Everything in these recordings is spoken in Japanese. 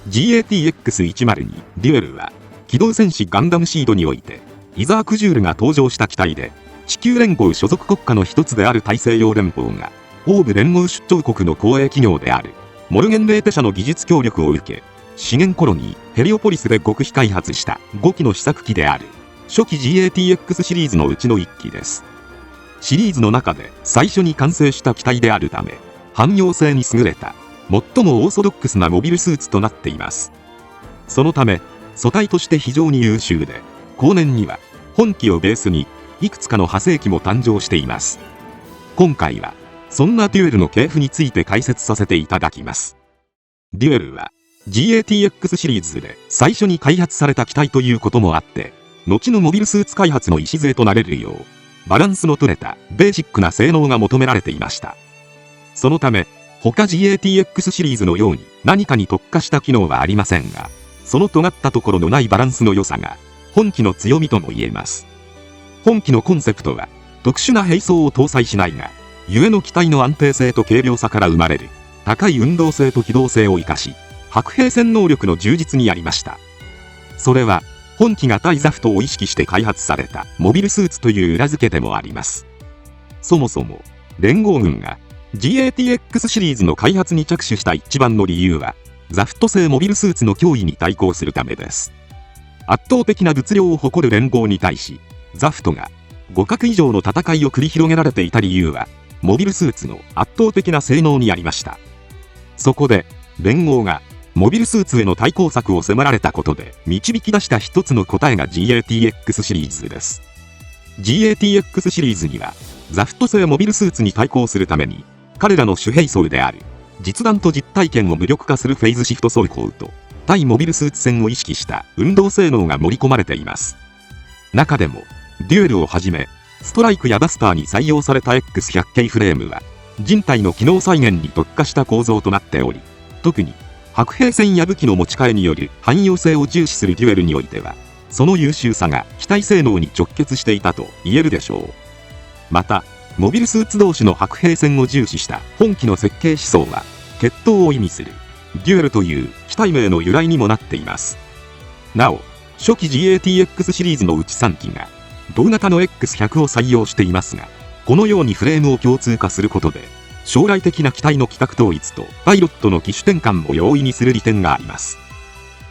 GATX-102 デュエルは、機動戦士ガンダムシードにおいて、イザーク・ジュールが登場した機体で、地球連合所属国家の一つである大西洋連邦が、欧部連合出張国の公営企業である、モルゲンレーテ社の技術協力を受け、資源コロニー、ヘリオポリスで極秘開発した5機の試作機である、初期 GATX シリーズのうちの1機です。シリーズの中で最初に完成した機体であるため、汎用性に優れた、最もオーソドックスなモビルスーツとなっています。そのため、素体として非常に優秀で、後年には本機をベースにいくつかの派生機も誕生しています。今回はそんなデュエルの系譜について解説させていただきます。デュエルは GATX シリーズで最初に開発された機体ということもあって、後のモビルスーツ開発の礎となれるよう、バランスの取れたベーシックな性能が求められていました。そのため、他 GATX シリーズのように何かに特化した機能はありませんが、その尖ったところのないバランスの良さが本機の強みとも言えます。本機のコンセプトは特殊な兵装を搭載しないが、故の機体の安定性と軽量さから生まれる高い運動性と機動性を生かし、白兵戦能力の充実にありました。それは本機が対ザフトを意識して開発されたモビルスーツという裏付けでもあります。そもそも連合軍が GATX シリーズの開発に着手した一番の理由は、ザフト製モビルスーツの脅威に対抗するためです。圧倒的な物量を誇る連合に対し、ザフトが互角以上の戦いを繰り広げられていた理由は、モビルスーツの圧倒的な性能にありました。そこで、連合がモビルスーツへの対抗策を迫られたことで導き出した一つの答えが GATX シリーズです。GATX シリーズには、ザフト製モビルスーツに対抗するために、彼らの主兵装である実弾と実体験を無力化するフェイズシフト走行と対モビルスーツ戦を意識した運動性能が盛り込まれています。中でもデュエルをはじめストライクやバスターに採用された X100 系フレームは人体の機能再現に特化した構造となっており、特に白兵戦や武器の持ち替えによる汎用性を重視するデュエルにおいては、その優秀さが機体性能に直結していたと言えるでしょう。またモビルスーツ同士の白兵戦を重視した本機の設計思想は、決闘を意味するデュエルという機体名の由来にもなっています。なお、初期 GATX シリーズのうち3機が同型の X100 を採用していますが、このようにフレームを共通化することで、将来的な機体の規格統一とパイロットの機種転換を容易にする利点があります。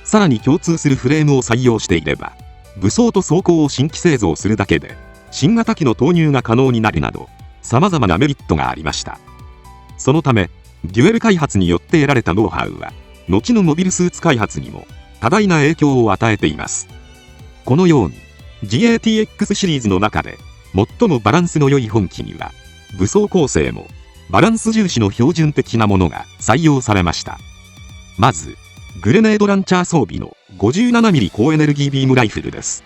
さらに共通するフレームを採用していれば、武装と装甲を新規製造するだけで、新型機の投入が可能になるなど、様々なメリットがありました。そのため、デュエル開発によって得られたノウハウは、後のモビルスーツ開発にも多大な影響を与えています。このように、GATX シリーズの中で、最もバランスの良い本機には、武装構成もバランス重視の標準的なものが採用されました。まず、グレネードランチャー装備の 57mm 高エネルギービームライフルです。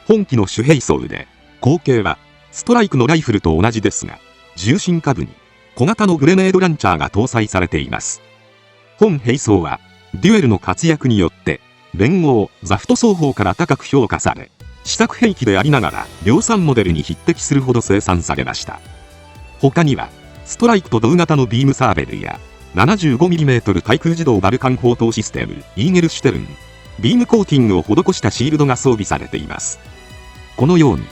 本機の主兵装で、口径はストライクのライフルと同じですが、重心下部に小型のグレネードランチャーが搭載されています。本兵装はデュエルの活躍によって連合ザフト双方から高く評価され、試作兵器でありながら量産モデルに匹敵するほど生産されました。他にはストライクと同型のビームサーベルや 75mm 対空自動バルカン砲塔システムイーゲルシュテルン、ビームコーティングを施したシールドが装備されています。このように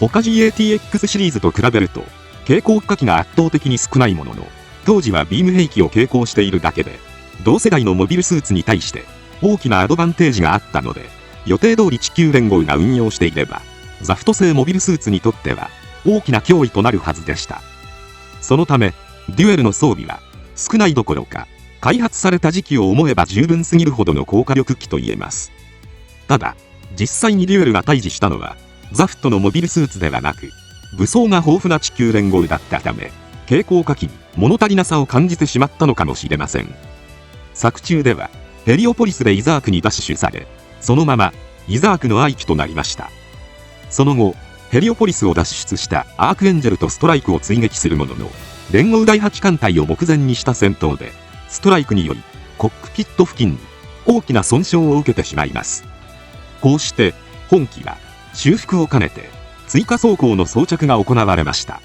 他 GATX シリーズと比べると携行火器が圧倒的に少ないものの、当時はビーム兵器を携行しているだけで同世代のモビルスーツに対して大きなアドバンテージがあったので、予定通り地球連合が運用していればザフト製モビルスーツにとっては大きな脅威となるはずでした。そのためデュエルの装備は少ないどころか、開発された時期を思えば十分すぎるほどの高火力機と言えます。ただ実際にデュエルが対峙したのはザフトのモビルスーツではなく、武装が豊富な地球連合だったため、携行火器に物足りなさを感じてしまったのかもしれません。作中ではヘリオポリスでイザークに奪取され、そのままイザークの愛機となりました。その後ヘリオポリスを脱出したアークエンジェルとストライクを追撃するものの、連合第8艦隊を目前にした戦闘でストライクによりコックピット付近に大きな損傷を受けてしまいます。こうして本機は修復を兼ねて追加装甲の装着が行われました。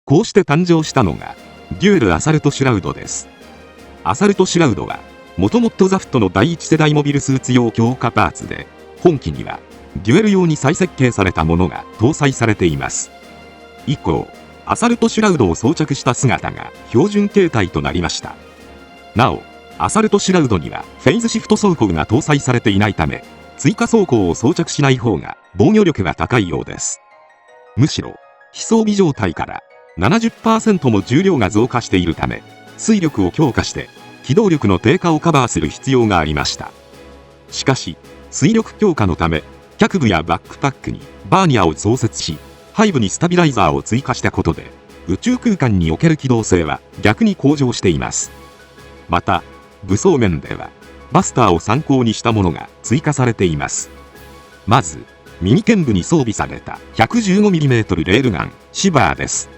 こうして誕生したのがデュエルアサルトシュラウドです。アサルトシュラウドはもともとザフトの第1世代モビルスーツ用強化パーツで、本機にはデュエル用に再設計されたものが搭載されています。以降、アサルトシュラウドを装着した姿が標準形態となりました。なお、アサルトシュラウドにはフェイズシフト装甲が搭載されていないため、追加装甲を装着しない方が防御力が高いようです。むしろ、非装備状態から 70% も重量が増加しているため、推力を強化して機動力の低下をカバーする必要がありました。しかし、推力強化のため、脚部やバックパックにバーニャを増設し、背部にスタビライザーを追加したことで、宇宙空間における機動性は逆に向上しています。また、武装面では、バスターを参考にしたものが追加されています。まず、右肩部に装備された 115mm レールガン、シバーです。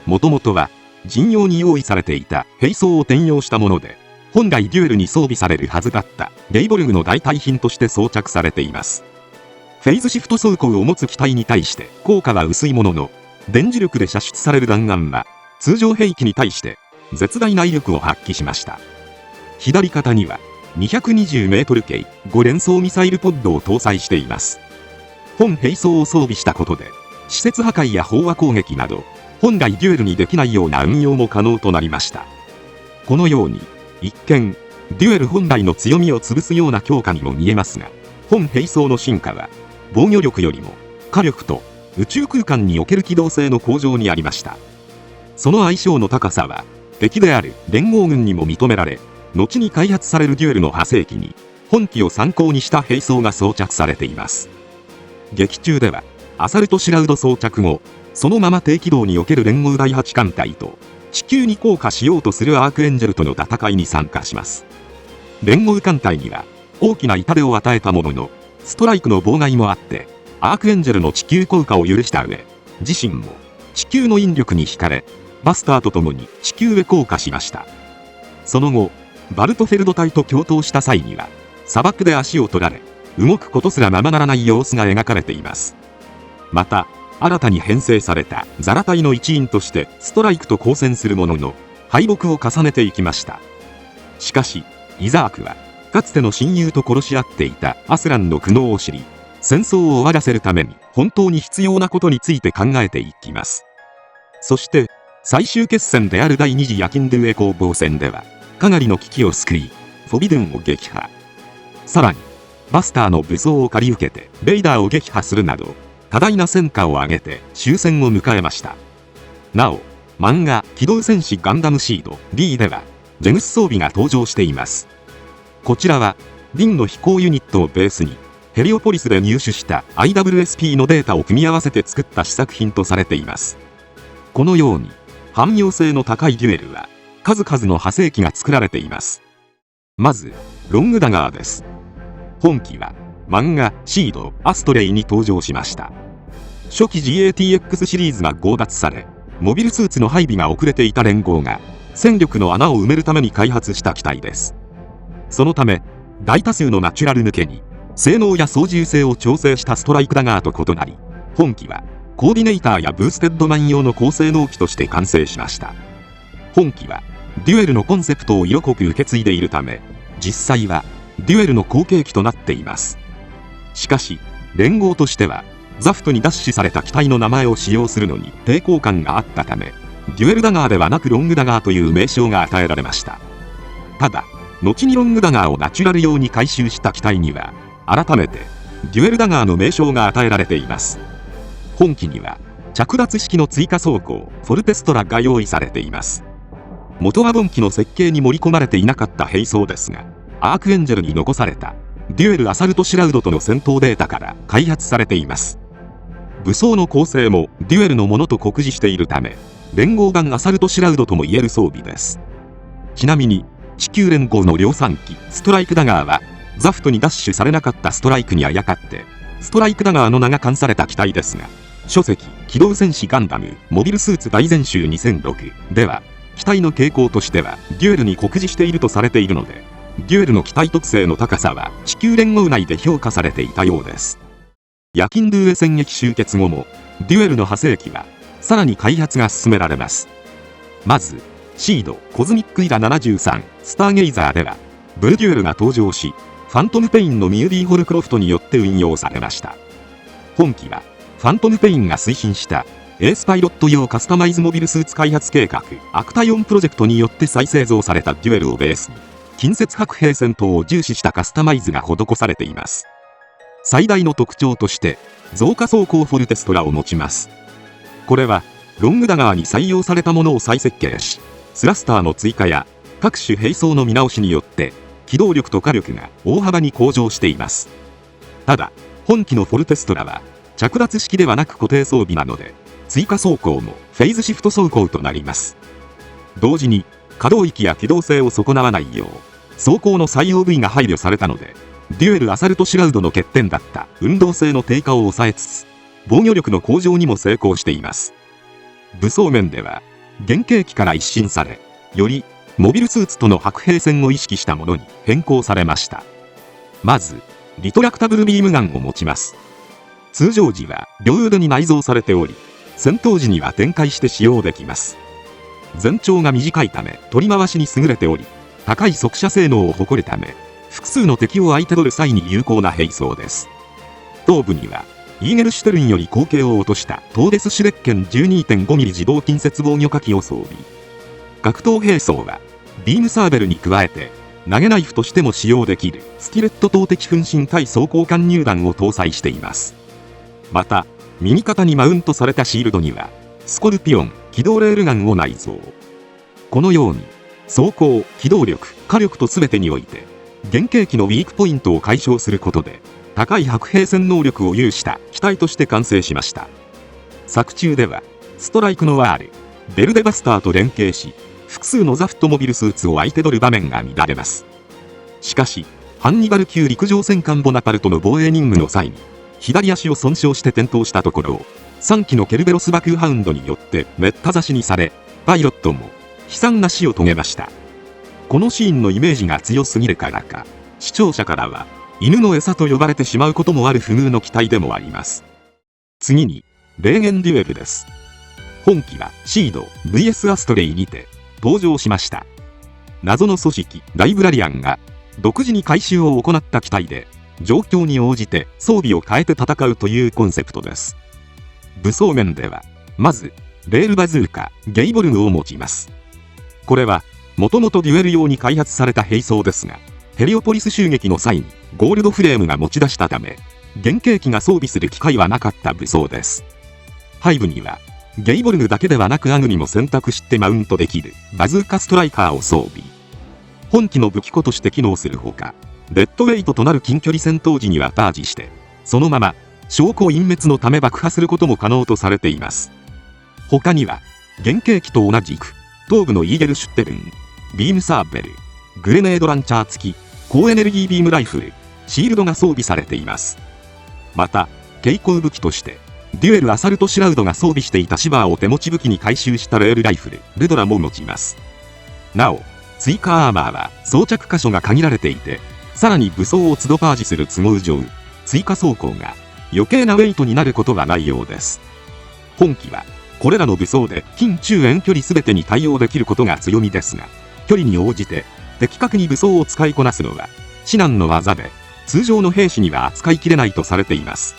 もともとは、陣用に用意されていた兵装を転用したもので、本来デュエルに装備されるはずだったレイボルグの代替品として装着されています。フェイズシフト装甲を持つ機体に対して効果は薄いものの、電磁力で射出される弾丸は、通常兵器に対して絶大な威力を発揮しました。左肩には 220m 径5連装ミサイルポッドを搭載しています。本兵装を装備したことで、施設破壊や飽和攻撃など、本来デュエルにできないような運用も可能となりました。このように、一見、デュエル本来の強みを潰すような強化にも見えますが、本兵装の進化は、防御力よりも火力と宇宙空間における機動性の向上にありました。その相性の高さは、敵である連合軍にも認められ、後に開発されるデュエルの派生機に、本機を参考にした兵装が装着されています。劇中では、アサルトシュラウド装着後、そのまま低軌道における連合第8艦隊と、地球に降下しようとするアークエンジェルとの戦いに参加します。連合艦隊には、大きな痛手を与えたものの、ストライクの妨害もあって、アークエンジェルの地球降下を許した上、自身も地球の引力に惹かれ、バスターと共に地球へ降下しました。その後、バルトフェルド隊と共闘した際には、砂漠で足を取られ、動くことすらままならない様子が描かれています。また、新たに編成されたザラ隊の一員としてストライクと交戦するものの、敗北を重ねていきました。しかし、イザークは、かつての親友と殺し合っていたアスランの苦悩を知り、戦争を終わらせるために本当に必要なことについて考えていきます。そして、最終決戦である第2次ヤキンドゥエ攻防戦では、かなりの危機を救い、フォビドゥンを撃破。さらに、バスターの武装を借り受けてベイダーを撃破するなど、多大な戦果を上げて終戦を迎えました。なお、漫画機動戦士ガンダムシード D では、ジェグス装備が登場しています。こちらは、リンの飛行ユニットをベースに、ヘリオポリスで入手した IWSP のデータを組み合わせて作った試作品とされています。このように、汎用性の高いデュエルは、数々の派生機が作られています。まず、ロングダガーです。本機は、漫画シードアストレイに登場しました。初期 GATX シリーズが強奪され、モビルスーツの配備が遅れていた連合が、戦力の穴を埋めるために開発した機体です。そのため、大多数のナチュラル向けに、性能や操縦性を調整したストライクダガーと異なり、本機は、コーディネーターやブーステッドマン用の高性能機として完成しました。本機は、デュエルのコンセプトを色濃く受け継いでいるため、実際は、デュエルの後継機となっています。しかし、連合としては、ザフトにダッシュされた機体の名前を使用するのに抵抗感があったため、デュエルダガーではなくロングダガーという名称が与えられました。ただ、後にロングダガーをナチュラル用に改修した機体には、改めて、デュエルダガーの名称が与えられています。本機には、着脱式の追加装甲、フォルテストラが用意されています。元は本機の設計に盛り込まれていなかった兵装ですが、アークエンジェルに残された、デュエルアサルトシュラウドとの戦闘データから開発されています。武装の構成もデュエルのものと酷似しているため、連合版アサルトシュラウドとも言える装備です。ちなみに、地球連合の量産機ストライクダガーは、ザフトにダッシュされなかったストライクにあやかって、ストライクダガーの名が冠された機体ですが、書籍、機動戦士ガンダム、モビルスーツ大全集2006では、機体の傾向としては、デュエルに酷似しているとされているので、デュエルの機体特性の高さは地球連合内で評価されていたようです。ヤキンドゥエ戦役終結後も、デュエルの派生機は、さらに開発が進められます。まず、シード、コズミックイラ73、スターゲイザーでは、ブルデュエルが登場し、ファントムペインのミューディ・ホルクロフトによって運用されました。本機はファントムペインが推進したエースパイロット用カスタマイズモビルスーツ開発計画アクタイオンプロジェクトによって再製造されたデュエルをベースに近接白兵戦闘を重視したカスタマイズが施されています。最大の特徴として増加装甲フォルテストラを持ちます。これはロングダガーに採用されたものを再設計し、スラスターの追加や各種兵装の見直しによって機動力と火力が大幅に向上しています。ただ本機のフォルテストラは着脱式ではなく固定装備なので、追加装甲もフェイズシフト装甲となります。同時に可動域や機動性を損なわないよう装甲の採用部位が配慮されたので、デュエルアサルトシュラウドの欠点だった運動性の低下を抑えつつ防御力の向上にも成功しています。武装面では原型機から一新され、よりモビルスーツとの白兵戦を意識したものに変更されました。まずリトラクタブルビームガンを持ちます。通常時は両腕に内蔵されており、戦闘時には展開して使用できます。全長が短いため取り回しに優れており、高い速射性能を誇るため複数の敵を相手取る際に有効な兵装です。頭部にはイーゲルシュテルンより口径を落としたトーデスシュレッケン 12.5mm 自動近接防御火器を装備。格闘兵装はビームサーベルに加えて投げナイフとしても使用できるスティレット投擲分身対装甲貫入弾を搭載しています。また右肩にマウントされたシールドにはスコルピオン機動レールガンを内蔵。このように装甲、機動力、火力と全てにおいて原型機のウィークポイントを解消することで高い白兵戦能力を有した機体として完成しました。作中ではストライクノワール、ベルデバスターと連携し、複数のザフトモビルスーツを相手取る場面が見られます。しかしハンニバル級陸上戦艦ボナパルトの防衛任務の際に左足を損傷して転倒したところを3機のケルベロスバクーハウンドによってめった刺しにされ、パイロットも悲惨な死を遂げました。このシーンのイメージが強すぎるからか、視聴者からは犬の餌と呼ばれてしまうこともある不遇の機体でもあります。次にレーゲンデュエルです。本機はシード VS アストレイにて登場しました。謎の組織ライブラリアンが独自に改修を行った機体で、状況に応じて装備を変えて戦うというコンセプトです。武装面ではまずレールバズーカゲイボルムを持ちます。これはもともとデュエル用に開発された兵装ですが、ヘリオポリス襲撃の際にゴールドフレームが持ち出したため原型機が装備する機会はなかった武装です。背部にはゲイボルムだけではなくアグにも選択してマウントできるバズーカストライカーを装備。本機の武器庫として機能するほか、デッドウェイトとなる近距離戦闘時にはパージしてそのまま証拠隠滅のため爆破することも可能とされています。他には原型機と同じく頭部のイーゲルシュッテルン、ビームサーベル、グレネードランチャー付き高エネルギービームライフル、シールドが装備されています。また携行武器としてデュエルアサルトシュラウドが装備していたシバーを手持ち武器に改修したレールライフルルドラも持ちます。なお追加アーマーは装着箇所が限られていて、さらに武装を都度パージする都合上追加装甲が余計なウェイトになることはないようです。本機はこれらの武装で近中遠距離全てに対応できることが強みですが、距離に応じて的確に武装を使いこなすのは至難の業で、通常の兵士には扱いきれないとされています。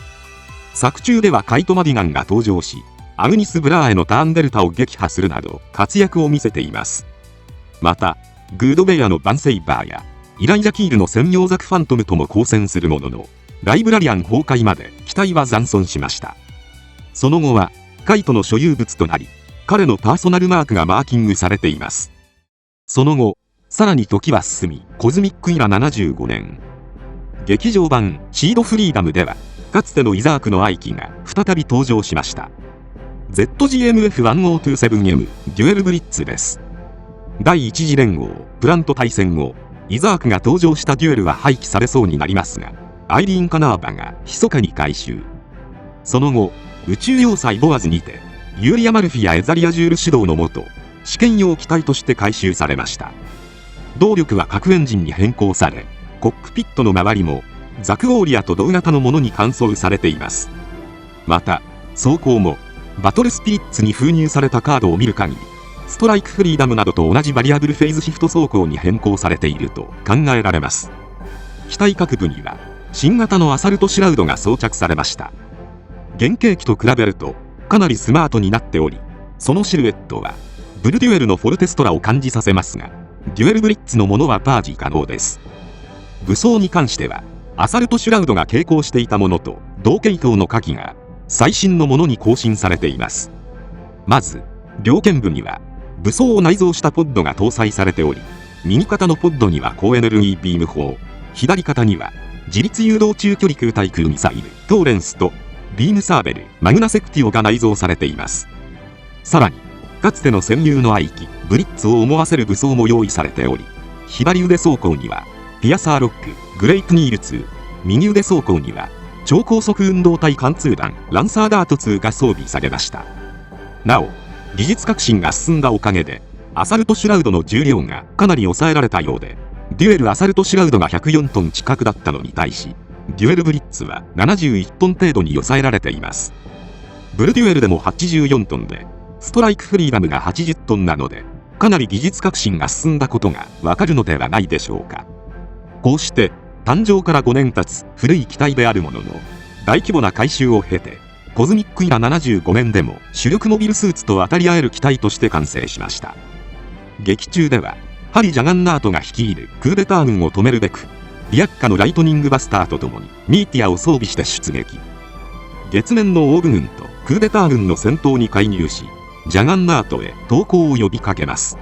作中ではカイト・マディガンが登場し、アグニス・ブラーへのターンデルタを撃破するなど活躍を見せています。またグードベアのバンセイバーやイライジャ・キールの専用ザク・ファントムとも交戦するものの、ライブラリアン崩壊まで機体は残存しました。その後はカイトの所有物となり、彼のパーソナルマークがマーキングされています。その後さらに時は進み、コズミックイラ75年劇場版シードフリーダムではかつてのイザークの愛機が再び登場しました。 ZGMF1027M デュエルブリッツです。第一次連合プラント大戦後、イザークが登場したデュエルは廃棄されそうになりますが、アイリーン・カナーバが密かに回収。その後宇宙要塞ボアズにてユーリア・マルフィやエザリア・ジュール指導のもと試験用機体として回収されました。動力は核エンジンに変更され、コックピットの周りもザクオーリアと同型のものに換装されています。また装甲もバトルスピリッツに封入されたカードを見る限りストライクフリーダムなどと同じバリアブルフェーズシフト走行に変更されていると考えられます。機体各部には新型のアサルトシュラウドが装着されました。原型機と比べるとかなりスマートになっており、そのシルエットはブルデュエルのフォルテストラを感じさせますが、デュエルブリッツのものはパージ可能です。武装に関してはアサルトシュラウドが携行していたものと同系統の火器が最新のものに更新されています。まず両剣部には武装を内蔵したポッドが搭載されており、右肩のポッドには高エネルギービーム砲、左肩には自立誘導中距離空対空ミサイルトーレンスとビームサーベルマグナセクティオが内蔵されています。さらにかつての戦友の愛機ブリッツを思わせる武装も用意されており、左腕装甲にはピアサーロックグレイプニール2、右腕装甲には超高速運動体貫通弾ランサーダート2が装備されました。なお技術革新が進んだおかげでアサルトシュラウドの重量がかなり抑えられたようで、デュエルアサルトシュラウドが104トン近くだったのに対し、デュエルブリッツは71トン程度に抑えられています。ブルデュエルでも84トンで、ストライクフリーダムが80トンなので、かなり技術革新が進んだことがわかるのではないでしょうか。こうして誕生から5年経つ古い機体であるものの、大規模な改修を経てコズミックイラ75年でも主力モビルスーツと渡り合える機体として完成しました。劇中ではハリ・ジャガンナートが率いるクーデター軍を止めるべく、リアッカのライトニングバスターとともにミーティアを装備して出撃。月面のオーブ軍とクーデター軍の戦闘に介入し、ジャガンナートへ投降を呼びかけます。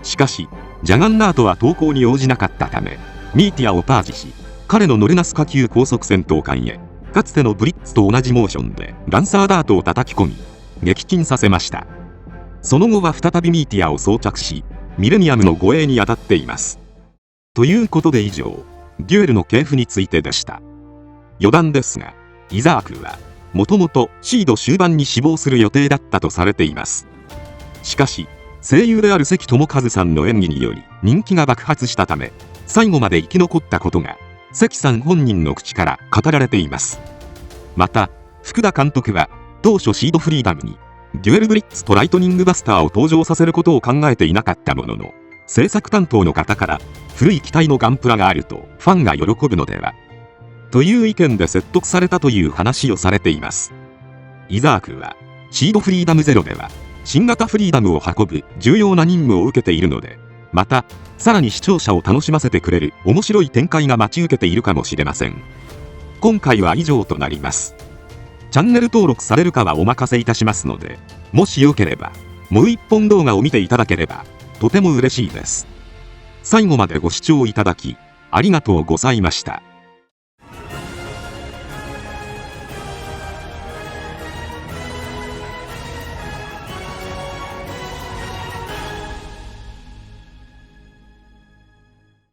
しかしジャガンナートは投降に応じなかったため、ミーティアをパージし、彼のノルナスカ級高速戦闘艦へかつてのブリッツと同じモーションでランサーダートを叩き込み撃沈させました。その後は再びミーティアを装着し、ミレニアムの護衛に当たっています。ということで以上、デュエルの系譜についてでした。余談ですが、イザークはもともとシード終盤に死亡する予定だったとされています。しかし声優である関智一さんの演技により人気が爆発したため、最後まで生き残ったことが関さん本人の口から語られています。また福田監督は当初シードフリーダムにデュエルブリッツとライトニングバスターを登場させることを考えていなかったものの、制作担当の方から古い機体のガンプラがあるとファンが喜ぶのではという意見で説得されたという話をされています。イザークはシードフリーダムゼロでは新型フリーダムを運ぶ重要な任務を受けているので、またさらに視聴者を楽しませてくれる面白い展開が待ち受けているかもしれません。今回は以上となります。チャンネル登録されるかはお任せいたしますので、もしよければもう一本動画を見ていただければとても嬉しいです。最後までご視聴いただきありがとうございました。